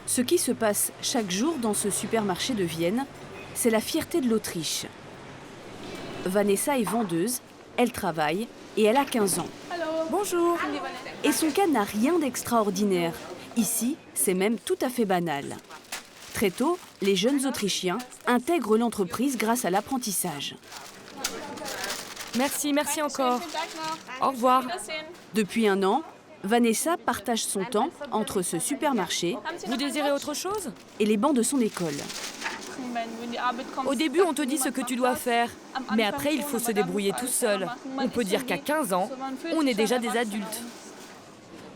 Ce qui se passe chaque jour dans ce supermarché de Vienne, c'est la fierté de l'Autriche. Vanessa est vendeuse, elle travaille et elle a 15 ans. Bonjour. Et son cas n'a rien d'extraordinaire. Ici, c'est même tout à fait banal. Très tôt, les jeunes Autrichiens intègrent l'entreprise grâce à l'apprentissage. Merci encore. Au revoir. Depuis 1 an, Vanessa partage son temps entre ce supermarché Vous désirez autre chose? et les bancs de son école. Au début, on te dit ce que tu dois faire, mais après, il faut se débrouiller tout seul. On peut dire qu'à 15 ans, on est déjà des adultes.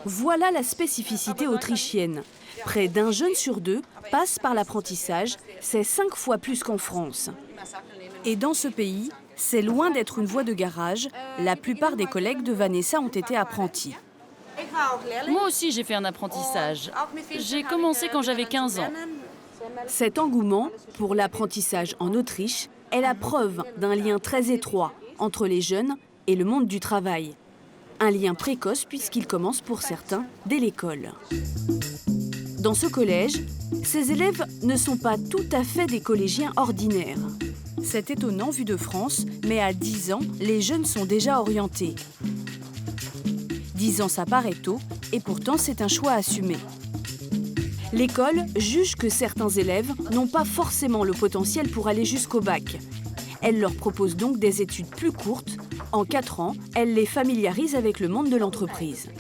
Voilà la spécificité autrichienne. Près d'1 jeune sur 2 passe par l'apprentissage, c'est 5 fois plus qu'en France. Et dans ce pays, c'est loin d'être une voie de garage. La plupart des collègues de Vanessa ont été apprentis. Moi aussi, j'ai fait un apprentissage. J'ai commencé quand j'avais 15 ans. Cet engouement pour l'apprentissage en Autriche est la preuve d'un lien très étroit entre les jeunes et le monde du travail. Un lien précoce puisqu'il commence pour certains dès l'école. Dans ce collège, ces élèves ne sont pas tout à fait des collégiens ordinaires. C'est étonnant vu de France, mais à 10 ans, les jeunes sont déjà orientés. 10 ans, ça paraît tôt, et pourtant c'est un choix assumé. L'école juge que certains élèves n'ont pas forcément le potentiel pour aller jusqu'au bac. Elle leur propose donc des études plus courtes. En 4 ans, elle les familiarise avec le monde de l'entreprise.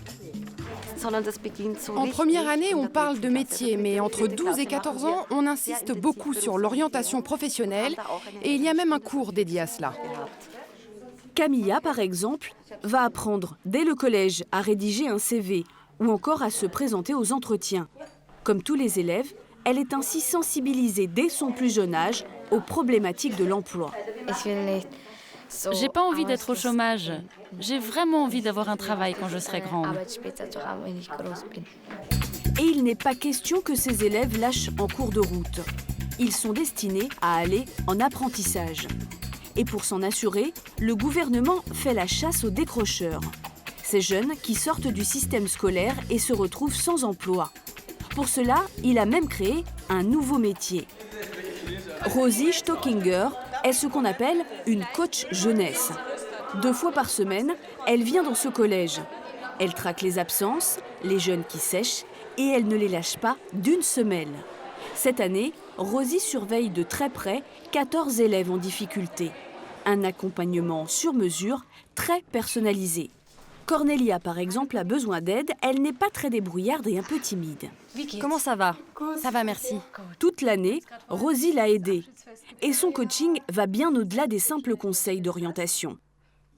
En première année, on parle de métier, mais entre 12 et 14 ans, on insiste beaucoup sur l'orientation professionnelle et il y a même un cours dédié à cela. Camilla, par exemple, va apprendre dès le collège à rédiger un CV ou encore à se présenter aux entretiens. Comme tous les élèves, elle est ainsi sensibilisée dès son plus jeune âge aux problématiques de l'emploi. J'ai pas envie d'être au chômage. J'ai vraiment envie d'avoir un travail quand je serai grande. Et il n'est pas question que ces élèves lâchent en cours de route. Ils sont destinés à aller en apprentissage. Et pour s'en assurer, le gouvernement fait la chasse aux décrocheurs. Ces jeunes qui sortent du système scolaire et se retrouvent sans emploi. Pour cela, il a même créé un nouveau métier. Rosie Stockinger est ce qu'on appelle une coach jeunesse. 2 fois par semaine, elle vient dans ce collège. Elle traque les absences, les jeunes qui sèchent, et elle ne les lâche pas d'une semelle. Cette année, Rosie surveille de très près 14 élèves en difficulté. Un accompagnement sur mesure, très personnalisé. Cornelia, par exemple, a besoin d'aide. Elle n'est pas très débrouillarde et un peu timide. Comment ça va? Ça va, merci. Toute l'année, Rosie l'a aidée. Et son coaching va bien au-delà des simples conseils d'orientation.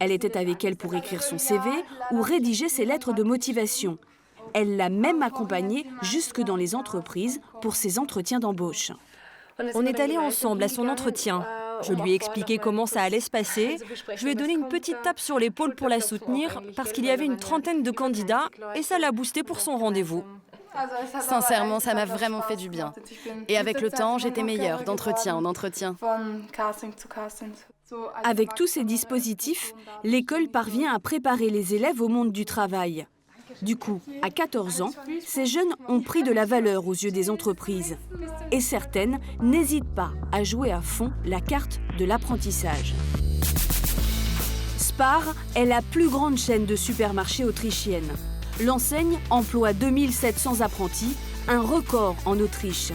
Elle était avec elle pour écrire son CV ou rédiger ses lettres de motivation. Elle l'a même accompagnée jusque dans les entreprises pour ses entretiens d'embauche. On est allés ensemble à son entretien. Je lui ai expliqué comment ça allait se passer. Je lui ai donné une petite tape sur l'épaule pour la soutenir parce qu'il y avait une trentaine de candidats et ça l'a boosté pour son rendez-vous. Sincèrement, ça m'a vraiment fait du bien. Et avec le temps, j'étais meilleure d'entretien en entretien. Avec tous ces dispositifs, l'école parvient à préparer les élèves au monde du travail. Du coup, à 14 ans, ces jeunes ont pris de la valeur aux yeux des entreprises. Et certaines n'hésitent pas à jouer à fond la carte de l'apprentissage. Spar est la plus grande chaîne de supermarchés autrichienne. L'enseigne emploie 2700 apprentis, un record en Autriche.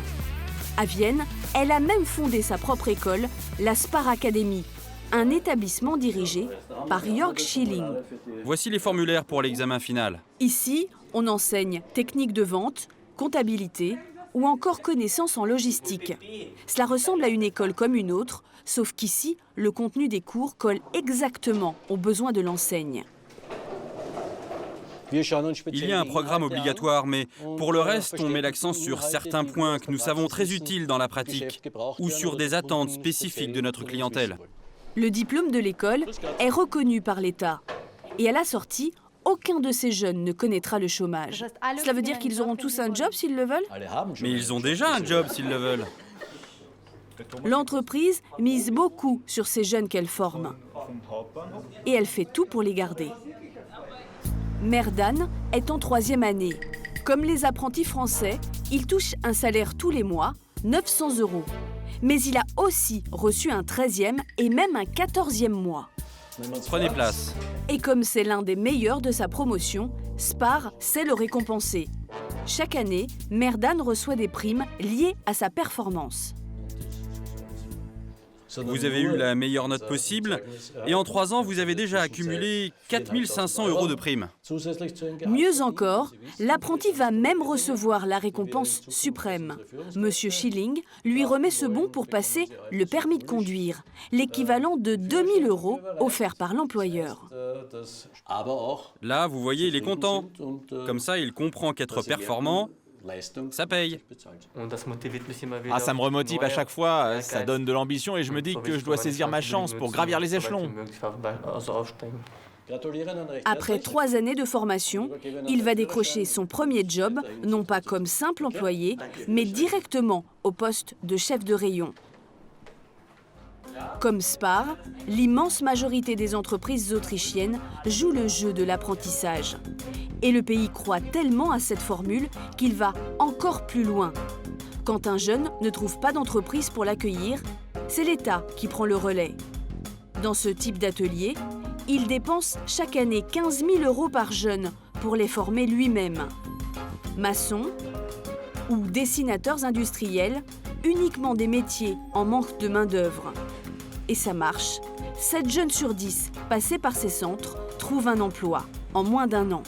À Vienne, elle a même fondé sa propre école, la Spar Academy, un établissement dirigé par Jörg Schilling. Voici les formulaires pour l'examen final. Ici, on enseigne technique de vente, comptabilité ou encore connaissances en logistique. Cela ressemble à une école comme une autre, sauf qu'ici, le contenu des cours colle exactement aux besoins de l'enseigne. Il y a un programme obligatoire, mais pour le reste, on met l'accent sur certains points que nous savons très utiles dans la pratique ou sur des attentes spécifiques de notre clientèle. Le diplôme de l'école est reconnu par l'État. Et à la sortie, aucun de ces jeunes ne connaîtra le chômage. Cela veut dire qu'ils auront tous un job s'ils le veulent? Mais ils ont déjà un job s'ils le veulent. L'entreprise mise beaucoup sur ces jeunes qu'elle forme. Et elle fait tout pour les garder. Merdan est en 3e année. Comme les apprentis français, il touche un salaire tous les mois, 900 €. Mais il a aussi reçu un 13e et même un 14e mois. Prenez place. Et comme c'est l'un des meilleurs de sa promotion, Spar sait le récompenser. Chaque année, Merdan reçoit des primes liées à sa performance. Vous avez eu la meilleure note possible et en 3 ans, vous avez déjà accumulé 4 500 € de primes. Mieux encore, l'apprenti va même recevoir la récompense suprême. Monsieur Schilling lui remet ce bon pour passer le permis de conduire, l'équivalent de 2 000 € offert par l'employeur. Là, vous voyez, il est content. Comme ça, il comprend qu'être performant, ça paye. Ah, ça me remotive à chaque fois, ça donne de l'ambition et je me dis que je dois saisir ma chance pour gravir les échelons. Après 3 années de formation, il va décrocher son premier job, non pas comme simple employé, mais directement au poste de chef de rayon. Comme Spar, l'immense majorité des entreprises autrichiennes jouent le jeu de l'apprentissage. Et le pays croit tellement à cette formule qu'il va encore plus loin. Quand un jeune ne trouve pas d'entreprise pour l'accueillir, c'est l'État qui prend le relais. Dans ce type d'atelier, il dépense chaque année 15 000 € par jeune pour les former lui-même. Maçons ou dessinateurs industriels, uniquement des métiers en manque de main-d'œuvre. Et ça marche. 7 jeunes sur 10 passés par ces centres trouvent un emploi en moins d'1 an.